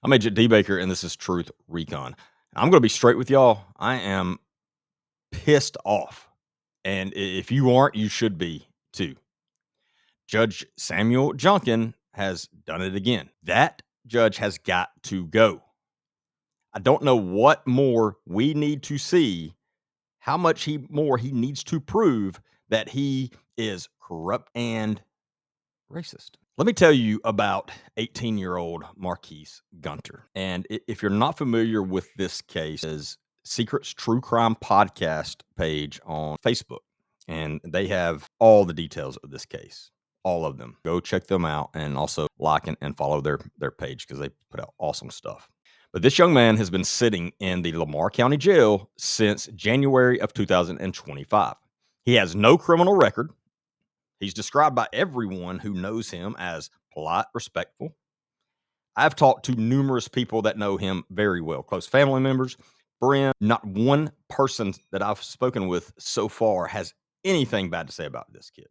I'm Agent D Baker, and this is Truth Recon. I'm going to be straight with y'all. I am pissed off, and if you aren't, you should be too. Judge Samuel Junkin has done it again. That judge has got to go. I don't know what more we need to see, how much more he needs to prove that he is corrupt and racist. Let me tell you about 18-year-old Marquese Gunter. And if you're not familiar with this case, is Secrets True Crime Podcast page on Facebook. And they have all the details of this case, all of them. Go check them out and also like and follow their page because they put out awesome stuff. But this young man has been sitting in the Lamar County Jail since January of 2025. He has no criminal record. He's described by everyone who knows him as polite, respectful. I've talked to numerous people that know him very well, close family members, friends. Not one person that I've spoken with so far has anything bad to say about this kid.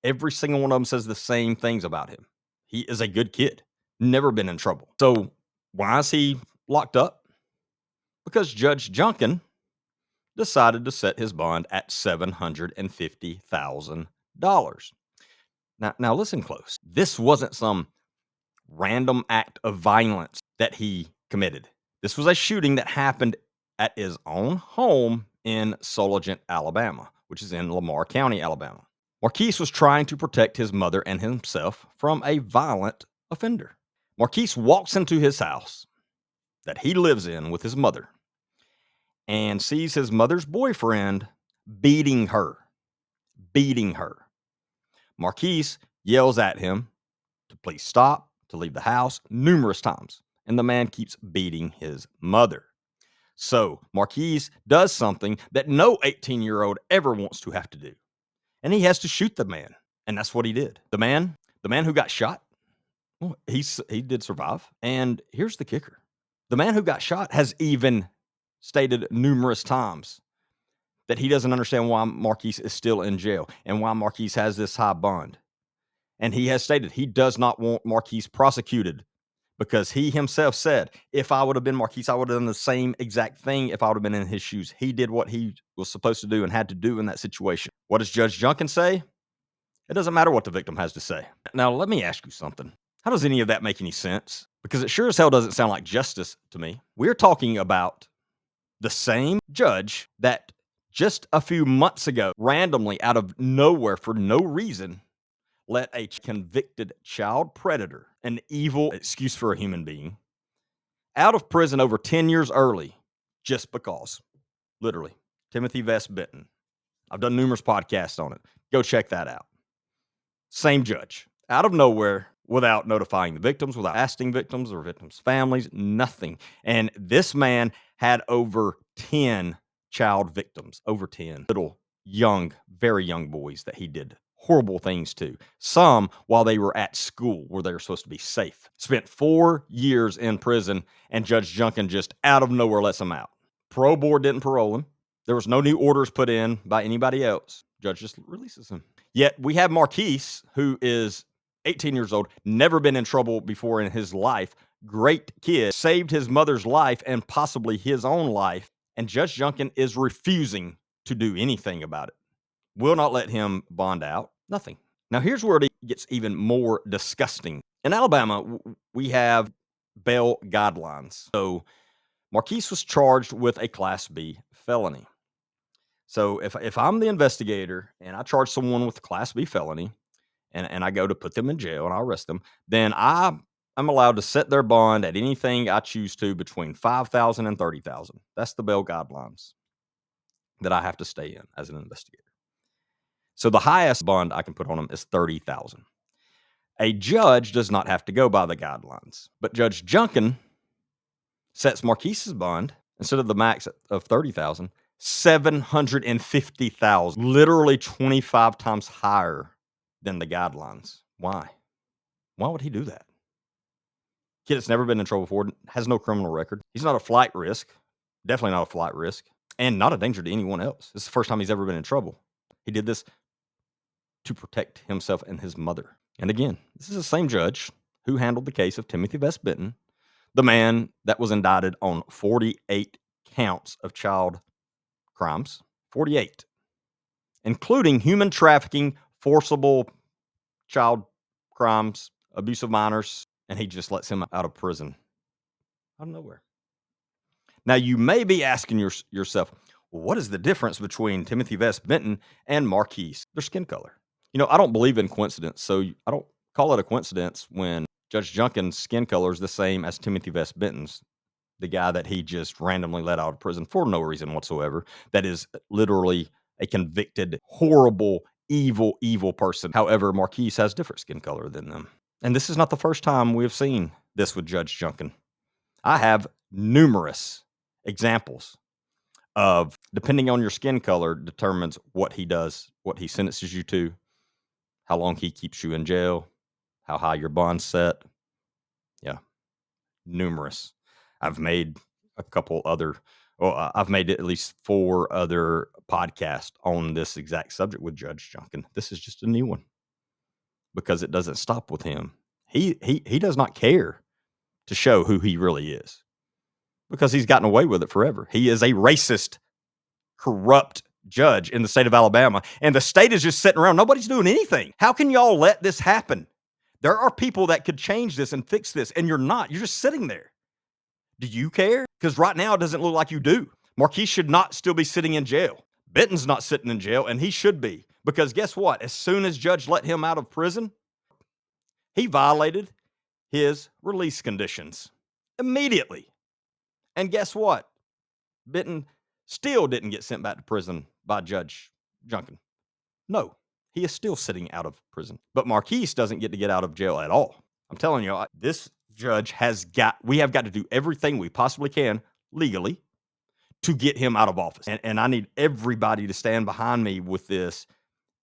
Every single one of them says the same things about him. He is a good kid, never been in trouble. So why is he locked up? Because Judge Junkin decided to set his bond at $750,000. Now listen close. This wasn't some random act of violence that he committed. This was a shooting that happened at his own home in Sologent, Alabama, which is in Lamar County, Alabama. Marquese was trying to protect his mother and himself from a violent offender. Marquese walks into his house that he lives in with his mother and sees his mother's boyfriend beating her. Marquese yells at him to please stop, to leave the house numerous times, and the man keeps beating his mother. So Marquese does something that no 18-year-old ever wants to have to do, and he has to shoot the man, and that's what he did. The man who got shot, well, he did survive, and here's the kicker. The man who got shot has even stated numerous times that he doesn't understand why Marquese is still in jail and why Marquese has this high bond. And he has stated he does not want Marquese prosecuted because he himself said, if I would have been Marquese, I would have done the same exact thing if I would have been in his shoes. He did what he was supposed to do and had to do in that situation. What does Judge Junkin say? It doesn't matter what the victim has to say. Now, let me ask you something. How does any of that make any sense? Because it sure as hell doesn't sound like justice to me. We're talking about the same judge that just a few months ago, randomly out of nowhere for no reason, let a convicted child predator, an evil excuse for a human being, out of prison over 10 years early just because. Literally. Timothy Vest Benton. I've done numerous podcasts on it. Go check that out. Same judge. Out of nowhere, without notifying the victims, without asking victims or victims' families, nothing. And this man had over 10 child victims, over 10 little young, very young boys that he did horrible things to. Some while they were at school where they were supposed to be safe. Spent 4 years in prison, and Judge Junkin just out of nowhere lets him out. Parole board didn't parole him. There was no new orders put in by anybody else. Judge just releases him. Yet we have Marquese, who is 18 years old, never been in trouble before in his life. Great kid, saved his mother's life and possibly his own life. And Judge Junkin is refusing to do anything about it. Will not let him bond out. Nothing. Now, here's where it gets even more disgusting. In Alabama, we have bail guidelines. So Marquese was charged with a Class B felony. So if I'm the investigator and I charge someone with a Class B felony and I go to put them in jail and I arrest them, then I'm allowed to set their bond at anything I choose to between $5,000 and $30,000. That's the bail guidelines that I have to stay in as an investigator. So the highest bond I can put on them is $30,000. A judge does not have to go by the guidelines, but Judge Junkin sets Marquese's bond instead of the max of $30,000, $750,000, literally 25 times higher than the guidelines. Why? Why would he do that? Kid that's never been in trouble before, has no criminal record. He's not a flight risk, definitely not a flight risk, and not a danger to anyone else. This is the first time he's ever been in trouble. He did this to protect himself and his mother. And again, this is the same judge who handled the case of Timothy Vest Benton, The man that was indicted on 48 counts of child crimes, 48, including human trafficking, forcible child crimes, abuse of minors, and he just lets him out of prison out of nowhere. Now, you may be asking yourself, well, what is the difference between Timothy Vest Benton and Marquise? Their skin color. I don't believe in coincidence, so I don't call it a coincidence when Judge Junkin's skin color is the same as Timothy Vest Benton's, the guy that he just randomly let out of prison for no reason whatsoever. That is literally a convicted, horrible, evil, evil person. However, Marquise has different skin color than them. And this is not the first time we have seen this with Judge Junkin. I have numerous examples of, depending on your skin color, determines what he does, what he sentences you to, how long he keeps you in jail, how high your bond's set. Yeah, numerous. I've made a couple other, I've made at least 4 other podcasts on this exact subject with Judge Junkin. This is just a new one because it doesn't stop with him. He does not care to show who he really is because he's gotten away with it forever. He is a racist, corrupt judge in the state of Alabama, and the state is just sitting around. Nobody's doing anything. How can y'all let this happen? There are people that could change this and fix this, and you're not. You're just sitting there. Do you care? Because right now it doesn't look like you do. Marquise should not still be sitting in jail. Benton's not sitting in jail, and he should be. Because guess what? As soon as Judge let him out of prison, he violated his release conditions immediately. And guess what? Benton still didn't get sent back to prison by Judge Junkin. No, he is still sitting out of prison. But Marquise doesn't get to get out of jail at all. I'm telling you, this judge we have got to do everything we possibly can legally to get him out of office. And I need everybody to stand behind me with this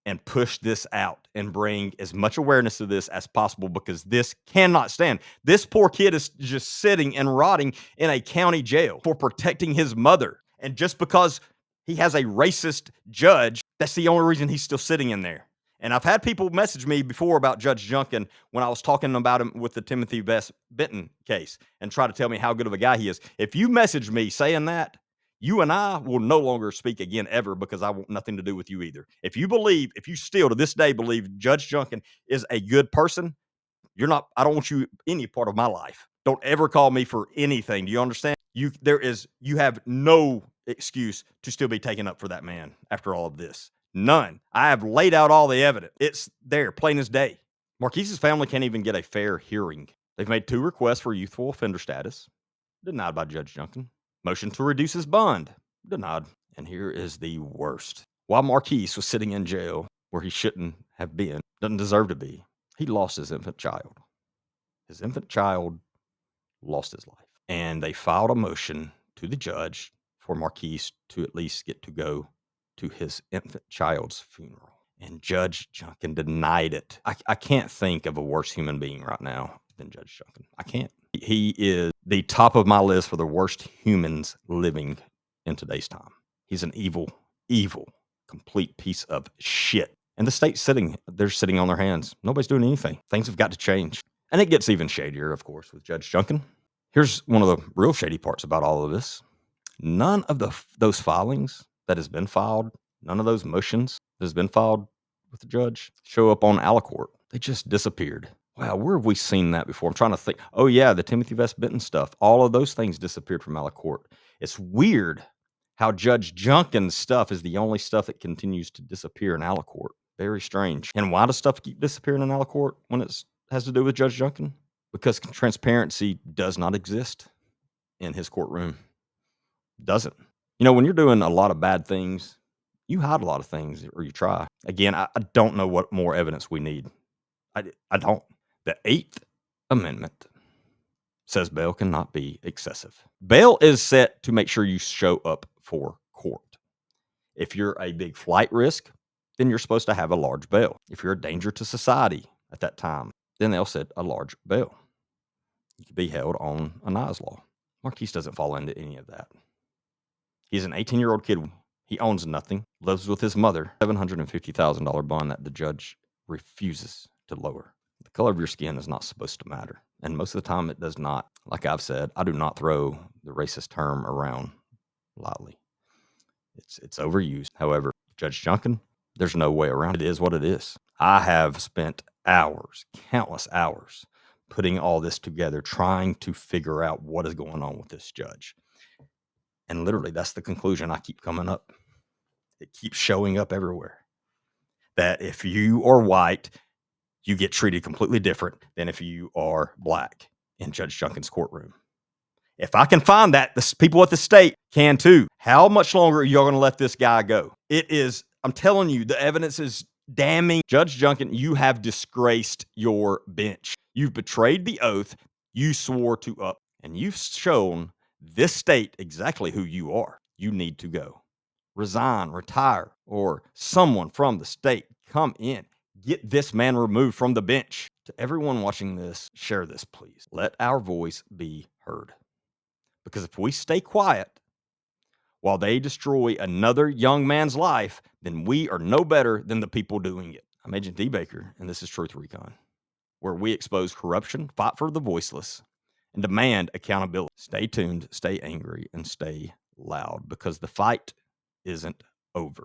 and push this out and bring as much awareness to this as possible because this cannot stand. This poor kid is just sitting and rotting in a county jail for protecting his mother. And just because he has a racist judge, that's the only reason he's still sitting in there. And I've had people message me before about Judge Junkin when I was talking about him with the Timothy Vest Benton case and try to tell me how good of a guy he is. If you message me saying that, you and I will no longer speak again ever because I want nothing to do with you either. If you still to this day believe Judge Junkin is a good person, I don't want you any part of my life. Don't ever call me for anything. Do you understand? You have no excuse to still be taken up for that man after all of this. None. I have laid out all the evidence. It's there, plain as day. Marquise's family can't even get a fair hearing. They've made 2 requests for youthful offender status, denied by Judge Junkin. Motion to reduce his bond, denied. And here is the worst. While Marquise was sitting in jail where he shouldn't have been, doesn't deserve to be, he lost his infant child. His infant child lost his life. And they filed a motion to the judge for Marquise to at least get to go to his infant child's funeral. And Judge Junkin denied it. I can't think of a worse human being right now than Judge Junkin. I can't. He is the top of my list for the worst humans living in today's time. He's an evil, evil, complete piece of shit. And the state's they're sitting on their hands. Nobody's doing anything. Things have got to change. And it gets even shadier, of course, with Judge Junkin. Here's one of the real shady parts about all of this. None of those filings that has been filed, none of those motions that has been filed with the judge show up on Alicourt. They just disappeared. Wow, where have we seen that before? I'm trying to think. Oh, yeah, the Timothy Vest Benton stuff. All of those things disappeared from Alicourt. It's weird how Judge Junkin's stuff is the only stuff that continues to disappear in Alicourt. Very strange. And why does stuff keep disappearing in Alicourt when it has to do with Judge Junkin? Because transparency does not exist in his courtroom. Doesn't. When you're doing a lot of bad things, you hide a lot of things, or you try. Again, I don't know what more evidence we need. I don't. The 8th Amendment says bail cannot be excessive. Bail is set to make sure you show up for court. If you're a big flight risk, then you're supposed to have a large bail. If you're a danger to society at that time, then they'll set a large bail. You could be held on a Nas law. Marquise doesn't fall into any of that. He's an 18-year-old kid. He owns nothing, lives with his mother, $750,000 bond that the judge refuses to lower. The color of your skin is not supposed to matter. And most of the time, it does not. Like I've said, I do not throw the racist term around lightly. It's overused. However, Judge Junkin, there's no way around it. It is what it is. I have spent hours, countless hours, putting all this together, trying to figure out what is going on with this judge. And literally, that's the conclusion I keep coming up. It keeps showing up everywhere. That if you are white, you get treated completely different than if you are black in Judge Junkin's courtroom. If I can find that, the people at the state can too. How much longer are y'all going to let this guy go? It is, I'm telling you, the evidence is damning. Judge Junkin, you have disgraced your bench. You've betrayed the oath you swore to up, and you've shown this state exactly who you are. You need to go. Resign, retire, or someone from the state come in. Get this man removed from the bench. To everyone watching this, share this, please. Let our voice be heard. Because if we stay quiet while they destroy another young man's life, then we are no better than the people doing it. I'm Agent D. Baker, and this is Truth Recon, where we expose corruption, fight for the voiceless, and demand accountability. Stay tuned, stay angry, and stay loud, because the fight isn't over.